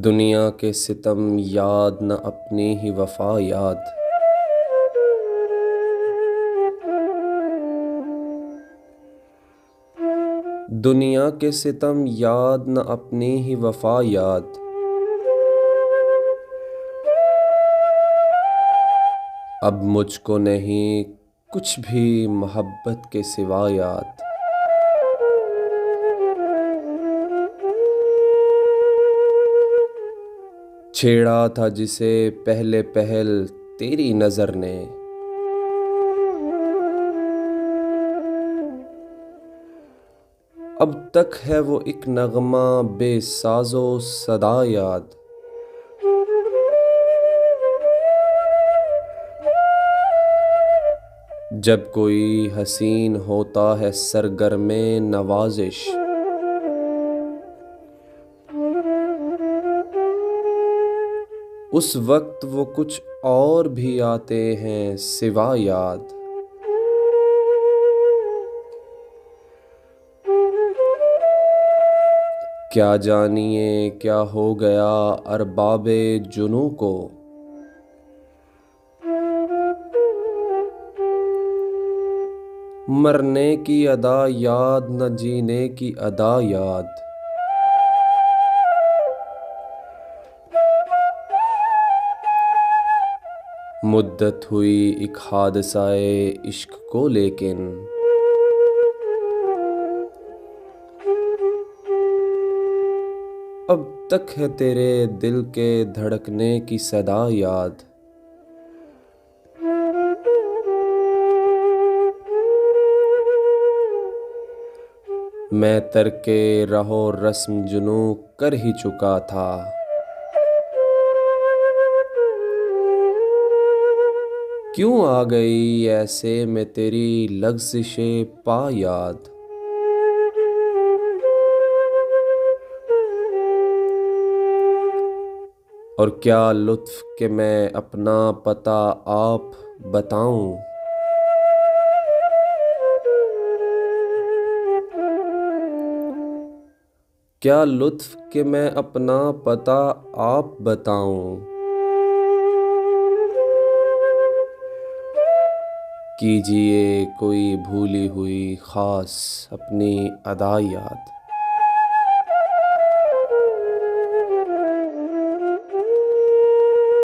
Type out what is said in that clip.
दुनिया के सितम याद न अपनी ही वफा याद। दुनिया के सितम याद न अपनी ही वफा याद। अब मुझको नहीं कुछ भी मोहब्बत के सिवा याद। छेड़ा था जिसे पहले पहल तेरी नजर ने, अब तक है वो एक नगमा बेसाज़ो सदा याद। जब कोई हसीन होता है सरगर्मे नवाजिश, उस वक्त वो कुछ और भी आते हैं सिवा याद। क्या जानिए क्या हो गया अरबाबे जुनू को, मरने की अदा याद न जीने की अदा याद। मुद्दत हुई एक हादसाए इश्क को लेकिन, अब तक है तेरे दिल के धड़कने की सदा याद। मैं तरके रहो रस्म जुनू कर ही चुका था, क्यों आ गई ऐसे में तेरी लग़्ज़िशे पा याद। और क्या लुत्फ़ के मैं अपना पता आप बताऊं, क्या लुत्फ़ के मैं अपना पता आप बताऊं। कीजिए कोई भूली हुई ख़ास अपनी अदा याद।